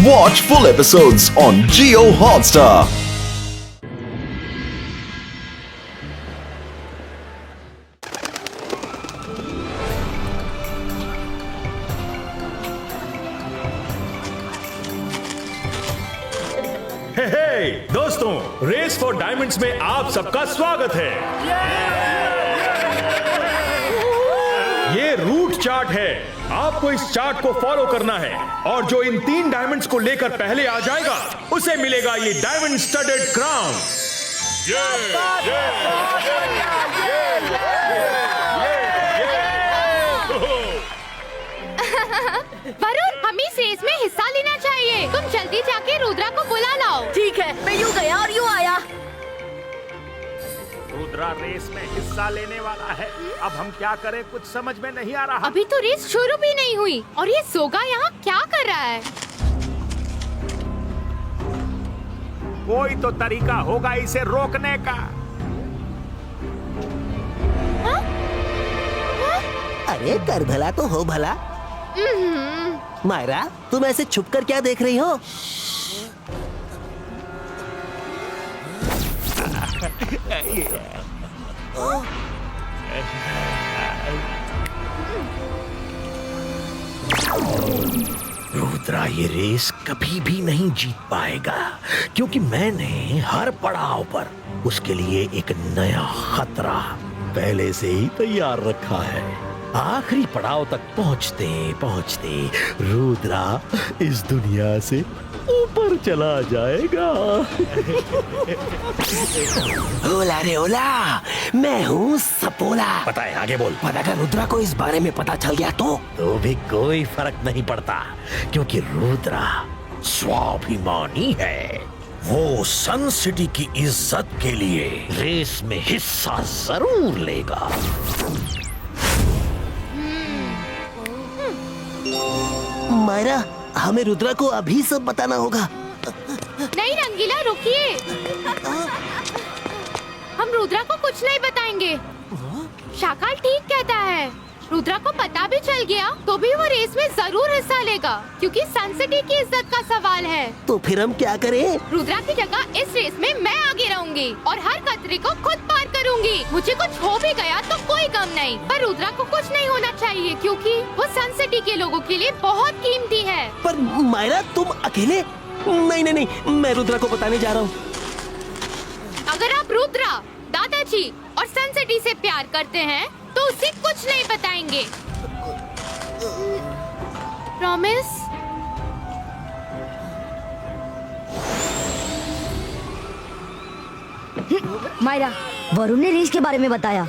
Watch full episodes on Jio Hotstar. हे दोस्तों, race for diamonds में आप सबका स्वागत है। ये रूट चार्ट है। आपको इस चार्ट को फॉलो करना है और जो इन 3 डायमंड्स को लेकर पहले आ जाएगा उसे मिलेगा ये डायमंड स्टडेड क्राउन। वरुण, हमें इस रेस में हिस्सा लेना चाहिए। तुम जल्दी जाके रुद्रा को बुला लाओ। ठीक है, मैं यूं गया और यूं आया। रुद्रा रेस में हिस्सा लेने वाला है। अब हम क्या करें, कुछ समझ में नहीं आ रहा। अभी तो रेस शुरू भी नहीं हुई और ये सोगा यहाँ क्या कर रहा है? कोई तो तरीका होगा इसे रोकने का। अरे कर भला तो हो भला। मायरा, तुम ऐसे छुपकर क्या देख रही हो? रुद्रा ये रेस कभी भी नहीं जीत पाएगा क्योंकि मैंने हर पड़ाव पर उसके लिए एक नया खतरा पहले से ही तैयार रखा है। आखिरी पड़ाव तक पहुंचते पहुंचते रुद्रा इस दुनिया से ऊपर चला जाएगा। ओला रे ओला, मैं हूँ सपोला। पता है, आगे बोल। पर अगर रुद्रा को इस बारे में पता चल गया तो भी कोई फर्क नहीं पड़ता क्योंकि रुद्रा स्वाभिमानी है। वो सन सिटी की इज्जत के लिए रेस में हिस्सा जरूर लेगा। मायरा, हमें रुद्रा को अभी सब बताना होगा। नहीं रंगीला, रुकिए। हम रुद्रा को कुछ नहीं बताएंगे। शाकाल ठीक कहता है। रुद्रा को पता भी चल गया तो भी वो रेस में जरूर हिस्सा लेगा क्योंकि सन सिटी की इज्जत का सवाल है। तो फिर हम क्या करें? रुद्रा की जगह इस रेस में मैं आगे रहूंगी और हर खतरे को खुद पार करूंगी। मुझे कुछ हो भी गया तो कोई गम नहीं, पर रुद्रा को कुछ नहीं होना चाहिए क्योंकि वो सन सिटी के लोगों के लिए बहुत कीमती है। पर मायरा, तुम अकेले? नहीं नहीं नहीं, मैं रुद्रा को बताने जा रहा हूँ। अगर आप रुद्रा, दादाजी और सन सिटी से प्यार करते हैं तो उसे कुछ नहीं बताएंगे। प्रॉमिस? मायरा, वरुण ने रेस के बारे में बताया।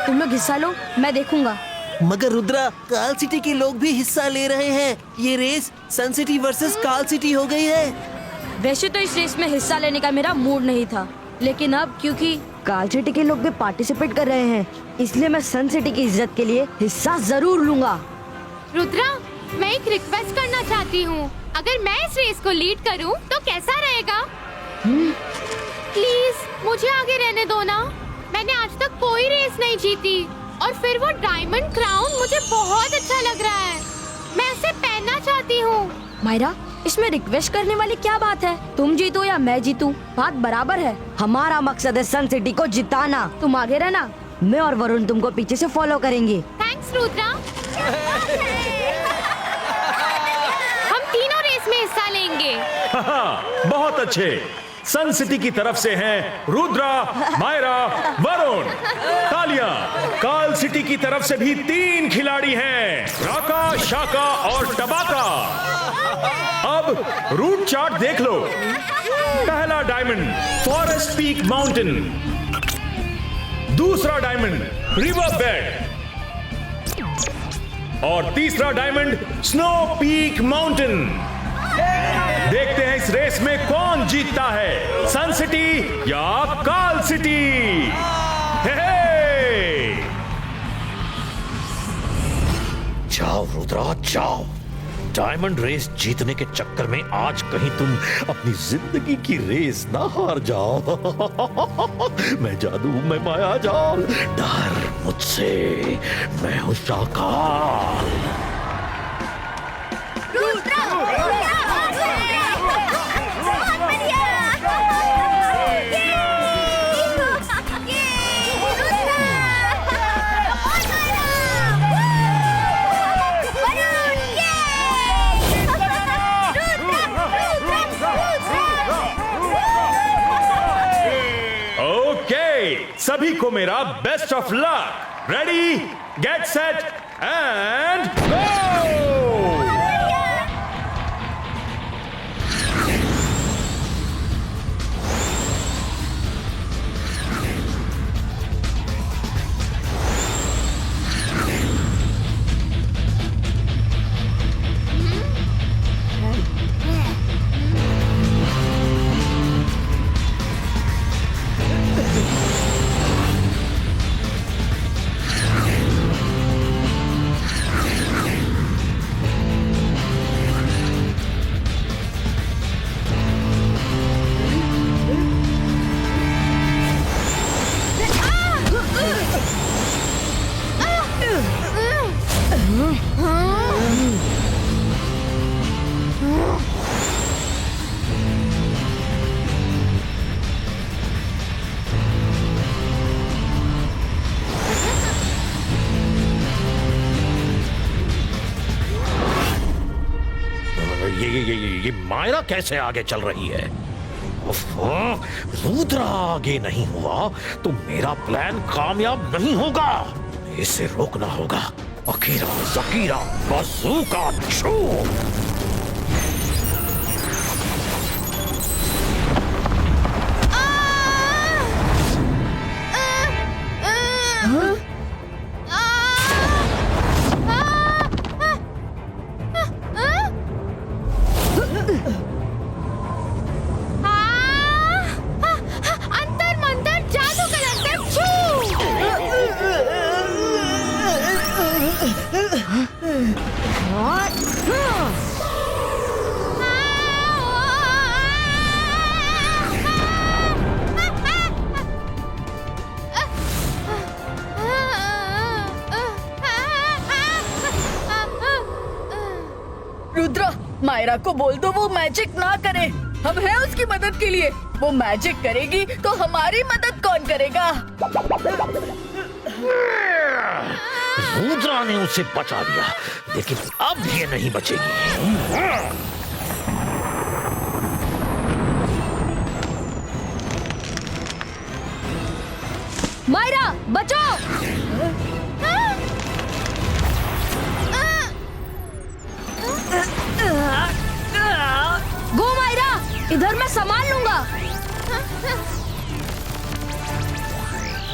तुम लोग हिस्सा लो, मैं देखूंगा। मगर रुद्रा, काल सिटी के लोग भी हिस्सा ले रहे हैं। ये रेस सन सिटी वर्सेस काल सिटी हो गई है। वैसे तो इस रेस में हिस्सा लेने का मेरा मूड नहीं था, लेकिन अब क्योंकि काल सिटी के लोग भी पार्टिसिपेट कर रहे हैं, इसलिए मैं सन सिटी की इज्जत के लिए हिस्सा जरूर लूंगा। रुद्रा, मैं एक रिक्वेस्ट करना चाहती हूँ। अगर मैं इस रेस को लीड करूँ तो कैसा रहेगा? प्लीज मुझे आगे रहने दो ना। मैंने आज तक कोई रेस नहीं जीती और फिर वो डायमंड क्राउन मुझे बहुत अच्छा लग रहा है। मैं उसे पहनना चाहती हूँ। मायरा, इसमें रिक्वेस्ट करने वाली क्या बात है? तुम जीतो या मैं जीतूं, बात बराबर है। हमारा मकसद है सन सिटी को जिताना। तुम आगे रहना, मैं और वरुण तुमको पीछे से फॉलो करेंगे। थैंक्स रुद्रा। हम तीनों रेस में हिस्सा लेंगे। बहुत अच्छे। सन सिटी की तरफ से हैं रुद्रा, मायरा, वरुण। तालियां। काल सिटी की तरफ से भी 3 खिलाड़ी हैं, राका, शाका और टबाका। अब रूट चार्ट देख लो। पहला डायमंड फॉरेस्ट पीक माउंटेन, दूसरा डायमंड रिवर बेड और तीसरा डायमंड स्नो पीक माउंटेन। देखते हैं इस रेस में कौन जीतता है, सन सिटी या काल सिटी। जाओ रुद्रा, जाओ। डायमंड रेस जीतने के चक्कर में आज कहीं तुम अपनी जिंदगी की रेस ना हार जाओ। मैं जादू, मैं माया जाल, डर मुझसे, मैं हूँ शाकाल। रुद्रा! सभी को मेरा best of luck. Ready, get set and go. ये मायरा कैसे आगे चल रही है? रुद्रा आगे नहीं हुआ तो मेरा प्लान कामयाब नहीं होगा। इसे रोकना होगा। अकीरा जकीरा बज़ूका छू। अंतर मंतर जादू का अंतर छू। रुद्रा, मायरा को बोल दो वो मैजिक ना करे। हम हैं उसकी मदद के लिए। वो मैजिक करेगी तो हमारी मदद कौन करेगा? रुद्रा ने उसे बचा दिया, लेकिन अब ये नहीं बचेगी। मायरा बचाओ। गो मायरा, इधर मैं संभाल लूंगा।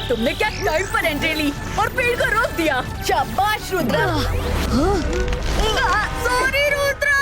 तुमने क्या टाइम पर एंट्री ली और पेड़ को रोक दिया। शाबाश रुद्रा। सॉरी रुद्रा।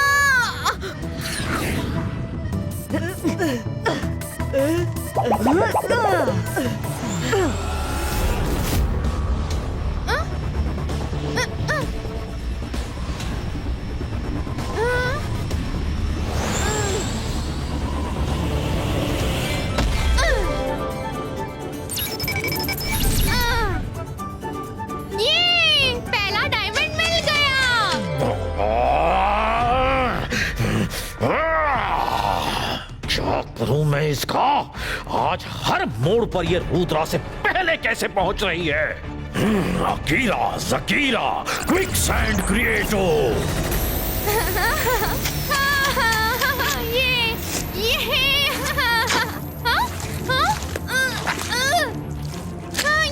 ये पहला डायमंड मिल गया। क्या करूं मैं इसका? आज हर मोड़ पर ये रुद्रा से पहले कैसे पहुंच रही है? अकीरा जकीरा क्विक सैंड क्रिएटो।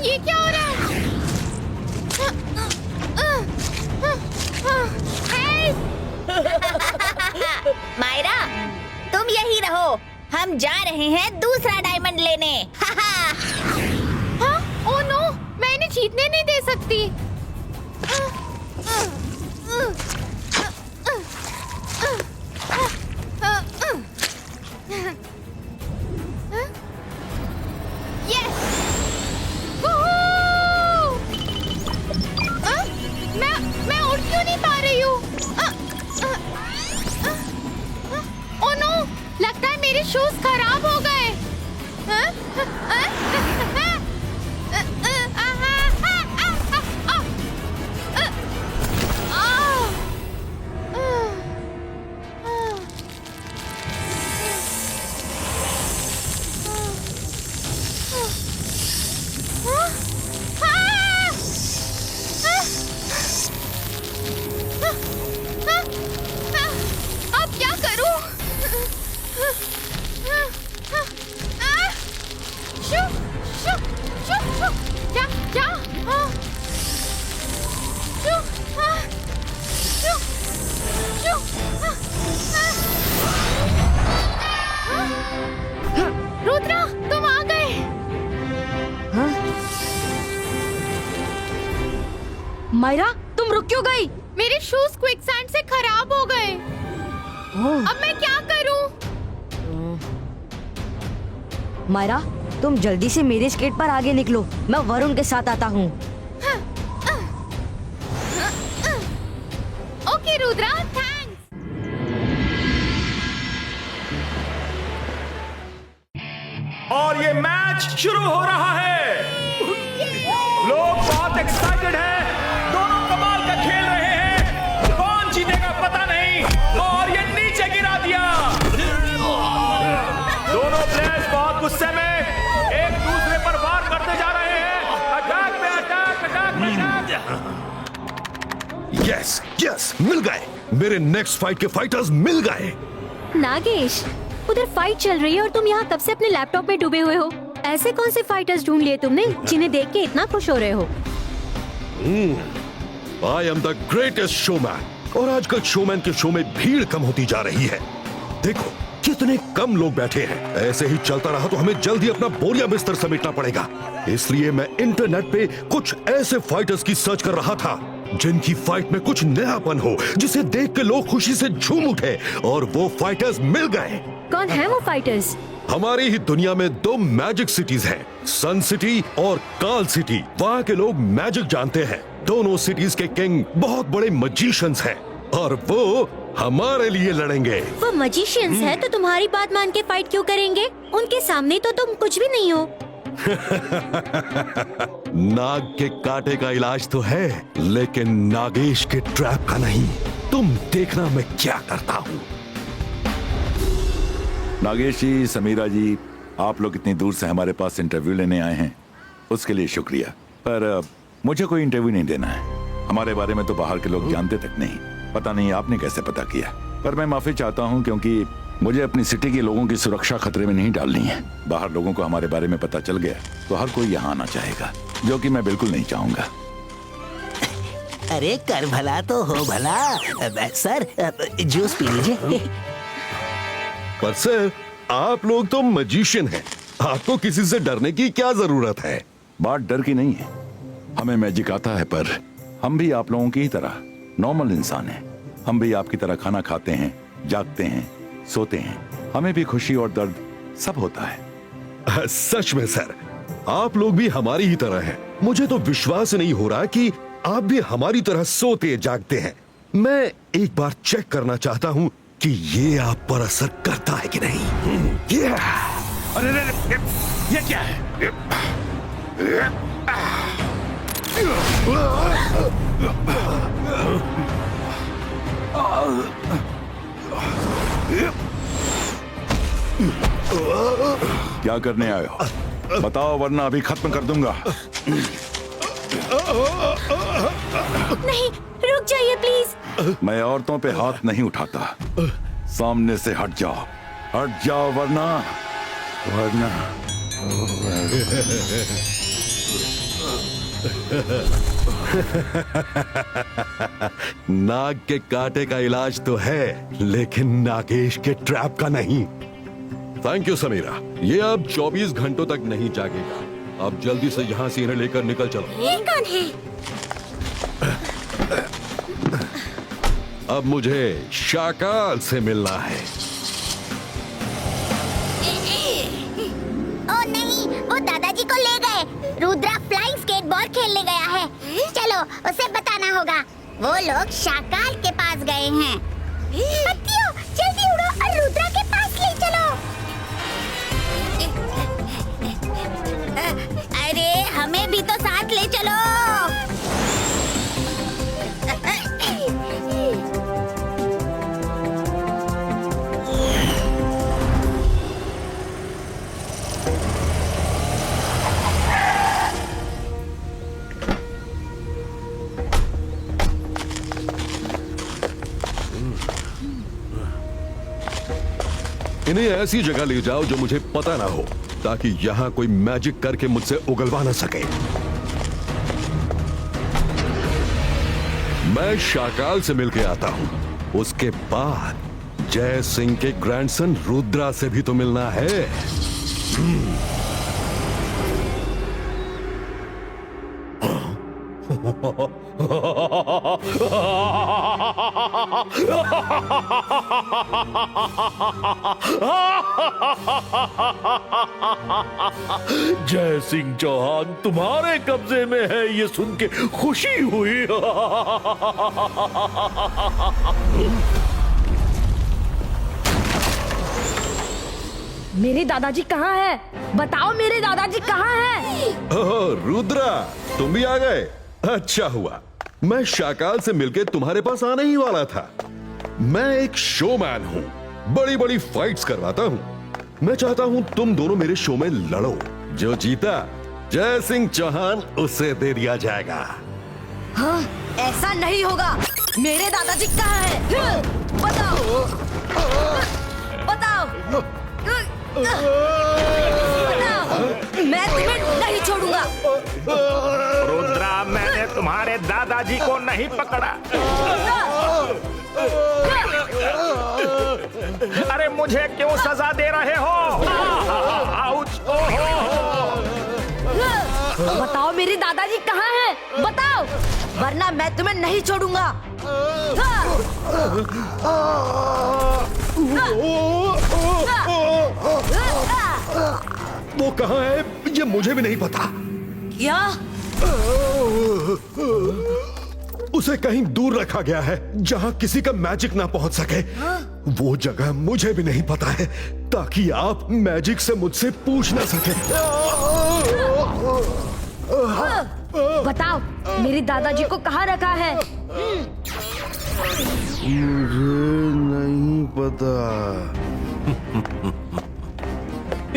ये क्या हो रहा है? मायरा, तुम यही रहो। हम जा रहे हैं दूसरा डायमंड लेने। हाँ? ओह नो, मैं इन्हें जीतने नहीं दे सकती। यस! मैं उड़ क्यों नहीं पा रही हूँ? ओह नो, लगता है मेरे शूज खराब हो गए। अब क्या करूं? शू! मायरा तुम रुक क्यों गई? मेरे शूज क्विकसैंड से खराब हो गए। अब मैं क्या करूं? मायरा तुम जल्दी से मेरे स्केट पर आगे निकलो, मैं वरुण के साथ आता हूँ। Okay Rudra, thanks. और ये मैच शुरू हो रहा है। लोग बहुत एक्साइटेड हैं, दोनों कमाल का खेल रहे हैं। कौन जीतेगा पता नहीं, और ये नीचे गिरा दिया। दोनों प्लेयर्स बहुत गुस्से में एक दूसरे पर वार करते जा रहे हैं। अटैक में अटैक, अटैक में अटैक। यस यस, मिल गए। मेरे नेक्स्ट फाइट के फाइटर्स मिल गए। नागेश, उधर फाइट चल रही है और तुम यहाँ कब से अपने लैपटॉप में डूबे हुए हो? ऐसे कौन से फाइटर्स ढूंढ लिए तुमने जिन्हें देख के इतना खुश हो रहे हो? I am the greatest showman. और आजकल शोमैन के शो में भीड़ कम होती जा रही है। देखो कितने कम लोग बैठे हैं। ऐसे ही चलता रहा तो हमें जल्दी अपना बोरिया बिस्तर समेटना पड़ेगा। इसलिए मैं इंटरनेट पे कुछ ऐसे फाइटर्स की सर्च कर रहा था जिनकी फाइट में कुछ नयापन हो, जिसे देख के लोग खुशी से झूम उठे। और वो फाइटर्स मिल गए। कौन है वो फाइटर्स? हमारी ही दुनिया में 2 मैजिक सिटीज हैं, सन सिटी और काल सिटी। वहाँ के लोग मैजिक जानते हैं। दोनों सिटीज के किंग बहुत बड़े मजिशियंस हैं और वो हमारे लिए लड़ेंगे। वो मजिशियंस है तो तुम्हारी बात मान के फाइट क्यों करेंगे? उनके सामने तो तुम कुछ भी नहीं हो। नाग के कांटे का इलाज तो है, लेकिन नागेश के ट्रैप का नहीं। तुम देखना मैं क्या करता हूँ। नागेश जी, समीरा जी, आप लोग इतनी दूर से हमारे पास इंटरव्यू लेने आए हैं, उसके लिए शुक्रिया। पर मुझे कोई इंटरव्यू नहीं देना है। हमारे बारे में तो बाहर के लोग जानते तक नहीं। पता नहीं आपने कैसे पता किया, पर मैं माफी चाहता हूँ क्योंकि मुझे अपनी सिटी के लोगों की सुरक्षा खतरे में नहीं डालनी है। बाहर लोगों को हमारे बारे में पता चल गया तो हर कोई यहाँ आना चाहेगा, जो कि मैं बिल्कुल नहीं चाहूंगा। अरे कर भला तो हो भला। सर जूस पी लीजिए। पर सर, आप लोग तो मजिशियन हैं, आपको किसी से डरने की क्या जरूरत है? बात डर की नहीं है। हमें मैजिक आता है, पर हम भी आप लोगों की ही तरह नॉर्मल इंसान हैं। हम भी आपकी तरह खाना खाते हैं, जागते हैं, सोते हैं। हमें भी खुशी और दर्द सब होता है। सच में सर, आप लोग भी हमारी ही तरह हैं। मुझे तो विश्वास नहीं हो रहा कि आप भी हमारी तरह सोते जागते हैं। मैं एक बार चेक करना चाहता हूँ कि ये आप पर असर करता है कि नहीं। अरे ये क्या है? क्या करने आए हो? बताओ, वरना अभी खत्म कर दूंगा। नहीं, रुक जाइए प्लीज। मैं औरतों पे हाथ नहीं उठाता। सामने से हट जाओ, वरना नाग के कांटे का इलाज तो है, लेकिन नागेश के ट्रैप का नहीं। थैंक यू समीरा, ये अब 24 घंटों तक नहीं जागेगा। अब जल्दी से यहाँ से इन्हें लेकर निकल चलो। ये कौन है? अब मुझे शाकाल से मिलना है। ओ नहीं, वो दादाजी को ले गए। रुद्रा फ्लाइंग स्केटबोर्ड खेलने गया है। चलो उसे बताना होगा। वो लोग शाकाल के पास गए हैं। बच्चियों, जल्दी उड़ो और रुद्रा के पास ले चलो। अरे हमें भी तो साथ ले चलो। इन्हें ऐसी जगह ले जाओ जो मुझे पता ना हो, ताकि यहाँ कोई मैजिक करके मुझसे उगलवा ना सके। मैं शाकाल से मिलके आता हूँ। उसके बाद जय सिंह के ग्रैंडसन रुद्रा से भी तो मिलना है। जय सिंह चौहान तुम्हारे कब्जे में है, ये सुन के खुशी हुई। मेरे दादाजी कहाँ है? बताओ मेरे दादाजी कहाँ है? ओह रुद्रा, तुम भी आ गए। अच्छा हुआ, मैं शाकाल से मिलके तुम्हारे पास आने ही वाला था। मैं एक शोमैन हूँ, बड़ी बड़ी फाइट्स करवाता हूँ। मैं चाहता हूँ तुम दोनों मेरे शो में लड़ो। जो जीता जय सिंह चौहान उसे दे दिया जाएगा। हाँ, ऐसा नहीं होगा। मेरे दादाजी कहाँ है? बताओ, बताओ, बताओ। मैं तुम्हें नहीं छोड़ूंगा। रुद्रा, मैंने तुम्हारे दादाजी को नहीं पकड़ा। अरे मुझे क्यों सजा दे रहे हो? आउच! बताओ मेरे दादाजी कहाँ हैं? बताओ, वरना मैं तुम्हें नहीं छोड़ूंगा। वो कहाँ है ये मुझे भी नहीं पता। क्या? उसे कहीं दूर रखा गया है जहाँ किसी का मैजिक ना पहुँच सके। वो जगह मुझे भी नहीं पता है, ताकि आप मैजिक से मुझसे पूछ ना सके। बताओ मेरे दादाजी को कहाँ रखा है? मुझे नहीं पता।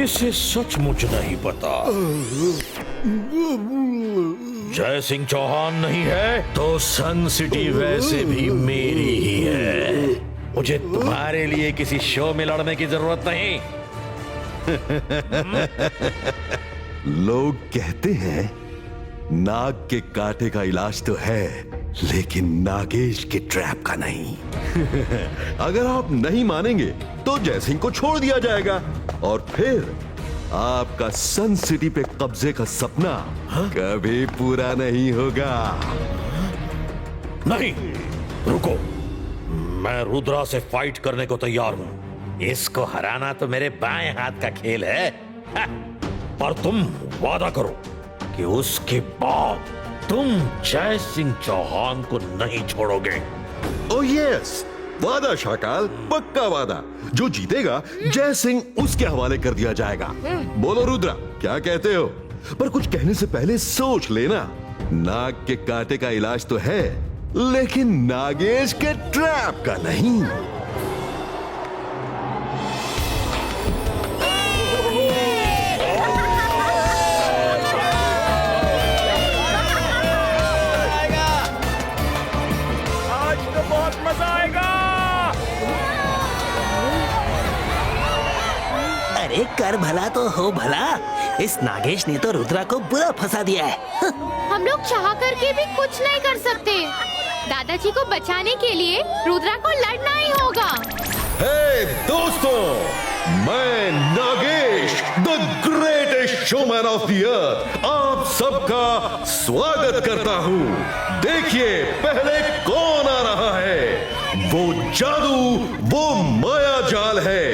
इसे सचमुच नहीं पता। जय सिंह चौहान नहीं है तो सन सिटी वैसे भी मेरी ही है। मुझे तुम्हारे लिए किसी शो में लड़ने की जरूरत नहीं। लोग कहते हैं नाग के कांटे का इलाज तो है, लेकिन नागेश के ट्रैप का नहीं। अगर आप नहीं मानेंगे तो जयसिंह को छोड़ दिया जाएगा और फिर आपका सन सिटी पे कब्जे का सपना कभी पूरा नहीं होगा। नहीं, रुको। मैं रुद्रा से फाइट करने को तैयार हूं। इसको हराना तो मेरे बाएं हाथ का खेल है। पर तुम वादा करो कि उसके बाद तुम जय सिंह चौहान को नहीं छोड़ोगे। ओह यस, वादा शाकाल, पक्का वादा। जो जीतेगा जय सिंह उसके हवाले कर दिया जाएगा। बोलो रुद्रा, क्या कहते हो? पर कुछ कहने से पहले सोच लेना। नाग के कांटे का इलाज तो है, लेकिन नागेश के ट्रैप का नहीं। आज तो बहुत मजा आएगा। अरे कर भला तो हो भला। इस नागेश ने तो रुद्रा को बुरा फंसा दिया है। हम लोग चाह करके भी कुछ नहीं कर सकते। दादाजी को बचाने के लिए रुद्रा को लड़ना ही होगा। हे दोस्तों, मैं Nagesh the greatest showman of the earth आप सबका स्वागत करता हूँ। देखिए पहले कौन आ रहा है। वो जादू, वो माया जाल है,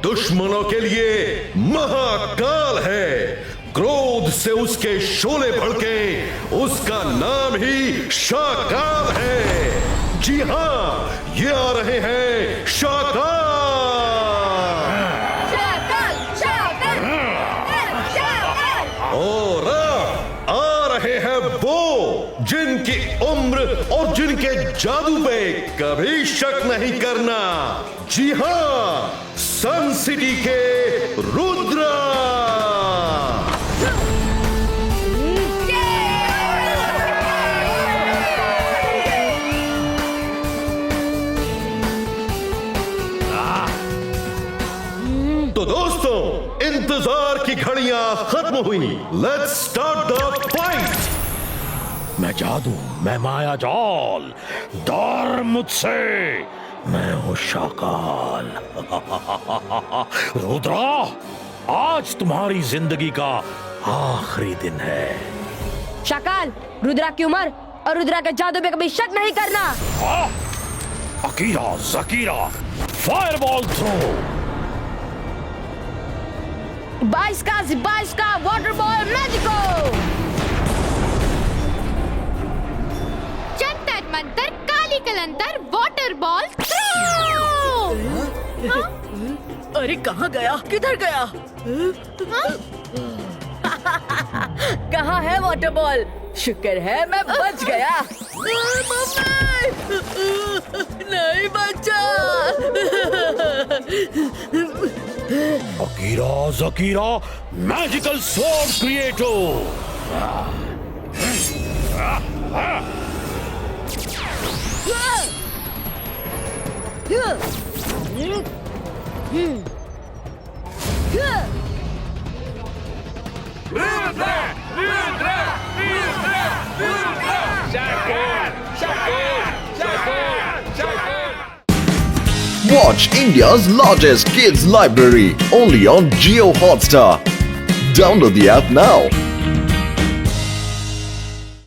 दुश्मनों के लिए महाकाल है। क्रोध से उसके शोले भड़के, उसका नाम ही शाकाल है। जी हाँ, ये आ रहे हैं शाकाल। और आ रहे हैं वो जिनकी उम्र और जिनके जादू पे कभी शक नहीं करना। जी हाँ, सन सिटी के रुद्रा। तो दोस्तों, इंतजार की घड़ियां खत्म हुई। Let's start the fight. मैं जादू, मैं माया जाल, डर मुझसे। मैं हूँ शाकाल। रुद्रा, आज तुम्हारी जिंदगी का आखिरी दिन है। शाकाल, रुद्रा की उम्र और रुद्रा के जादू पे कभी शक नहीं करना। Akira जकीरा fireball throw. 22 का वाटर बॉल मैजिको। जंतर मंतर काली कलंतर वाटर बॉल थ्रो। अरे कहाँ गया, किधर गया? कहाँ है वाटर बॉल? शुक्र है मैं बच गया। नहीं बचा। अकीरा जकीरा मैजिकल स्वॉर्ड क्रिएटो। Watch India's largest kids library only on Jio Hotstar. Download the app now.